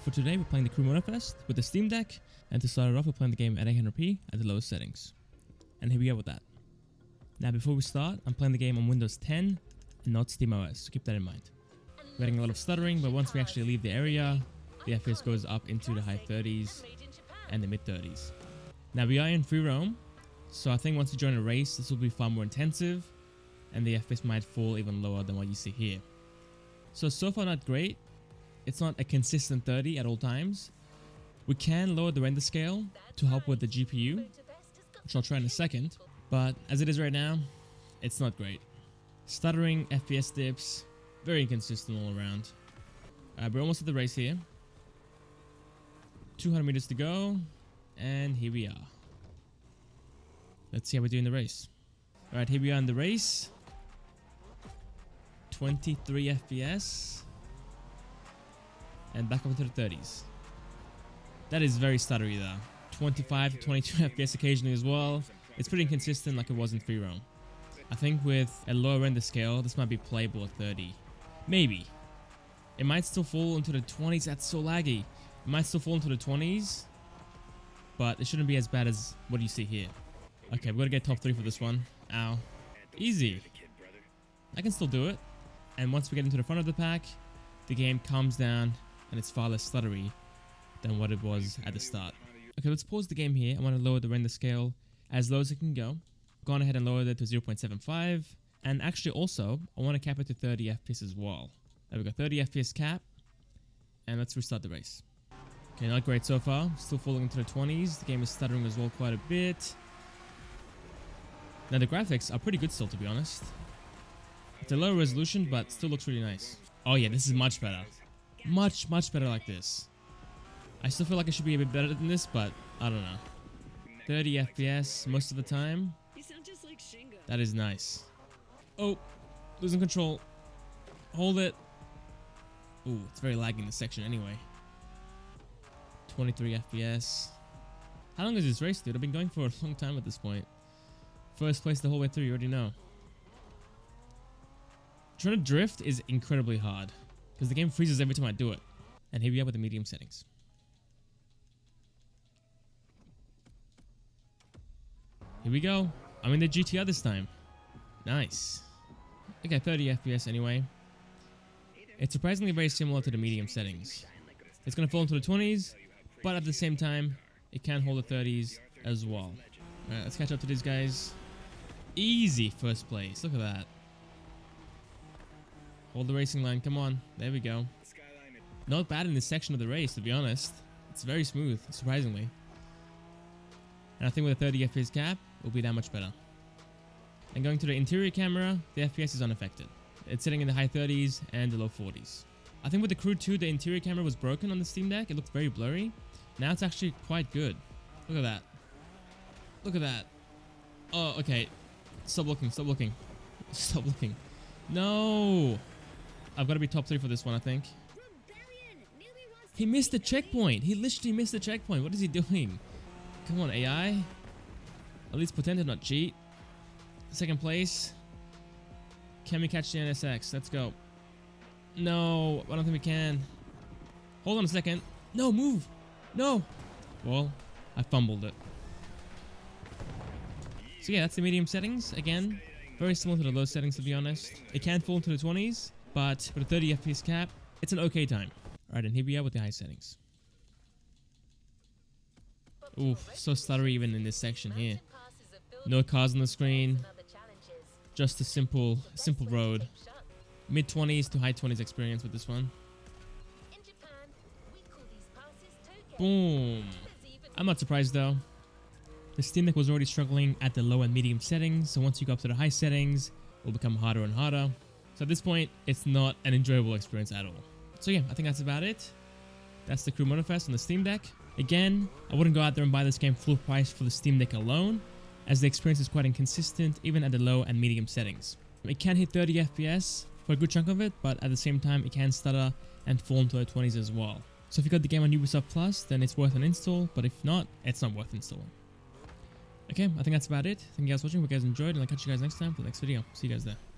for today, we're playing the Crew Motorfest with the Steam Deck, and to start it off, we're playing the game at 800p at the lowest settings. And here we go with that. Now before we start, I'm playing the game on Windows 10 and not SteamOS, so keep that in mind. We're getting a lot of stuttering, but once we actually leave the area, the FPS goes up into the high 30s and the mid 30s. Now we are in free roam, so I think once you join a race, this will be far more intensive, and the FPS might fall even lower than what you see here. So far not great. It's not a consistent 30 at all times. We can lower the render scale to help with the GPU, which I'll try in a second, but as it is right now, it's not great. Stuttering, FPS dips, very inconsistent all around. We're almost at the race here. 200 meters to go, and here we are. Let's see how we do in the race. Alright, here we are in the race. 23 FPS. And back up into the 30s. That is very stuttery though. 25 to 22 FPS occasionally as well. It's pretty inconsistent like it was in free roam. I think with a lower render scale, this might be playable at 30. Maybe. It might still fall into the 20s. That's so laggy. It might still fall into the 20s. But it shouldn't be as bad as what you see here. Okay, we've got to get top 3 for this one. Ow. Easy. I can still do it. And once we get into the front of the pack, the game calms down and it's far less stuttery than what it was at the start. Okay, let's pause the game here. I want to lower the render scale as low as it can go. Gone ahead and lowered it to 0.75. And actually also, I want to cap it to 30 FPS as well. There we go, 30 FPS cap. And let's restart the race. Okay, not great so far. Still falling into the 20s. The game is stuttering as well quite a bit. Now the graphics are pretty good still, to be honest. It's a low resolution, but still looks really nice. Oh yeah, this is much better. Much better like this. I still feel like I should be a bit better than this, but I don't know. 30 FPS most of the time. That is nice. Oh, losing control. Hold it. Ooh, it's very laggy in this section anyway. 23 FPS. How long is this race, dude? I've been going for a long time at this point. First place the whole way through, you already know. Trying to drift is incredibly hard because the game freezes every time I do it. And here we are with the medium settings. Here we go. I'm in the GTR this time. Nice. Okay, 30 FPS anyway. It's surprisingly very similar to the medium settings. It's going to fall into the 20s, but at the same time, it can hold the 30s as well. Alright, let's catch up to these guys. Easy first place. Look at that. Hold the racing line. Come on. There we go. Not bad in this section of the race, to be honest. It's very smooth, surprisingly. And I think with a 30 FPS cap, it will be that much better. And going to the interior camera, the FPS is unaffected. It's sitting in the high 30s and the low 40s. I think with the Crew 2, the interior camera was broken on the Steam Deck. It looked very blurry. Now it's actually quite good. Look at that. Look at that. Oh, okay. Stop looking. Stop looking. Stop looking. No. I've got to be top 3 for this one, I think. He missed the checkpoint. He literally missed the checkpoint. What is he doing? Come on, AI. At least pretend to not cheat. Second place. Can we catch the NSX? Let's go. No, I don't think we can. Hold on a second. No, move. No. Well, I fumbled it. So yeah, that's the medium settings. Again, very similar to the low settings, to be honest. It can fall into the 20s, but with a 30 FPS cap, it's an okay time. Alright, and here we are with the high settings. Oof, so stuttery even in this section here. No cars on the screen. Just a simple road. Mid 20s to high 20s experience with this one. Boom. I'm not surprised though. The Steam Deck was already struggling at the low and medium settings, so once you go up to the high settings, it will become harder and harder. So at this point, it's not an enjoyable experience at all. So yeah, I think that's about it. That's the Crew Motorfest on the Steam Deck. Again, I wouldn't go out there and buy this game full price for the Steam Deck alone, as the experience is quite inconsistent even at the low and medium settings. It can hit 30 FPS for a good chunk of it, but at the same time it can stutter and fall into the 20s as well. So if you got the game on Ubisoft Plus, then it's worth an install, but if not, it's not worth installing. Okay, I think that's about it. Thank you guys for watching. Hope you guys enjoyed, and I'll catch you guys next time for the next video. See you guys there.